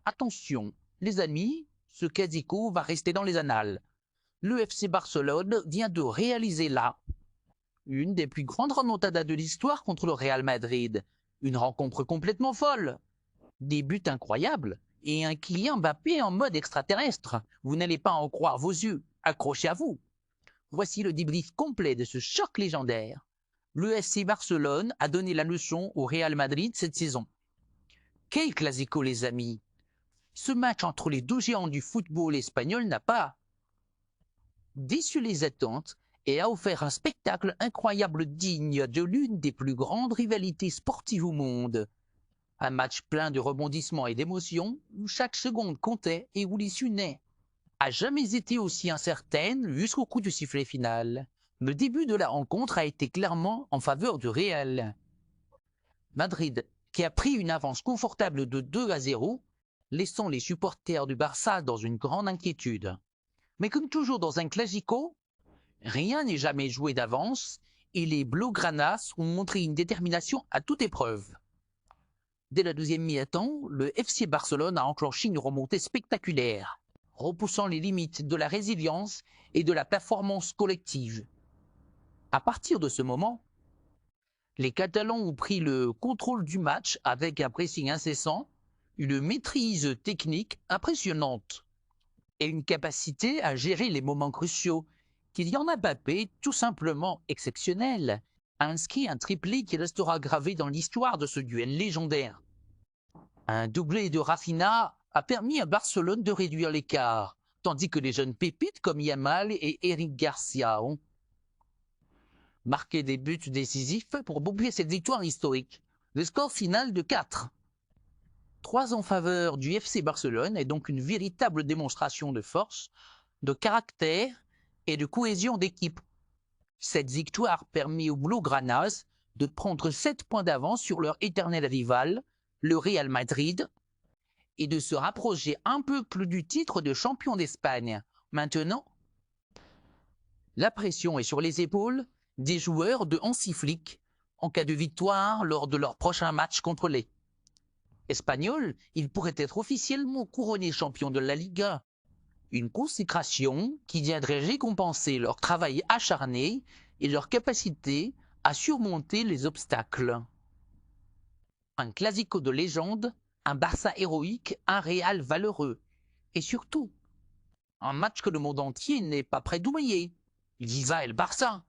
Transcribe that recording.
Attention, les amis, ce Clasico va rester dans les annales. Le FC Barcelone vient de réaliser là une des plus grandes remontadas de l'histoire contre le Real Madrid. Une rencontre complètement folle. Des buts incroyables et un Kylian Mbappé en mode extraterrestre. Vous n'allez pas en croire vos yeux. Accrochez à vous. Voici le débrief complet de ce choc légendaire. Le FC Barcelone a donné la leçon au Real Madrid cette saison. Quel classico, les amis! Ce match entre les deux géants du football espagnol n'a pas déçu les attentes et a offert un spectacle incroyable digne de l'une des plus grandes rivalités sportives au monde. Un match plein de rebondissements et d'émotions, où chaque seconde comptait et où l'issue n'est a jamais été aussi incertaine jusqu'au coup du sifflet final. Le début de la rencontre a été clairement en faveur du Real Madrid, qui a pris une avance confortable de 2-0, laissant les supporters du Barça dans une grande inquiétude. Mais comme toujours dans un classico, rien n'est jamais joué d'avance et les Blaugranas ont montré une détermination à toute épreuve. Dès la deuxième mi-temps, le FC Barcelone a enclenché une remontée spectaculaire, repoussant les limites de la résilience et de la performance collective. À partir de ce moment, les Catalans ont pris le contrôle du match avec un pressing incessant, une maîtrise technique impressionnante et une capacité à gérer les moments cruciaux. Kylian Mbappé, tout simplement exceptionnel, a inscrit un triplé qui restera gravé dans l'histoire de ce duel légendaire. Un doublé de Rafinha a permis à Barcelone de réduire l'écart, tandis que les jeunes pépites comme Yamal et Eric Garcia ont marqué des buts décisifs pour boucler cette victoire historique. Le score final de 4. 3 en faveur du FC Barcelone est donc une véritable démonstration de force, de caractère et de cohésion d'équipe. Cette victoire permet aux Blaugranas de prendre 7 points d'avance sur leur éternel rival, le Real Madrid, et de se rapprocher un peu plus du titre de champion d'Espagne. Maintenant, la pression est sur les épaules des joueurs de Hansi Flick en cas de victoire lors de leur prochain match contre les Espagnols. Ils pourraient être officiellement couronnés champions de la Liga. Une consécration qui viendrait récompenser leur travail acharné et leur capacité à surmonter les obstacles. Un classico de légende, un Barça héroïque, un Real valeureux. Et surtout, un match que le monde entier n'est pas prêt d'oublier. Viva el Barça!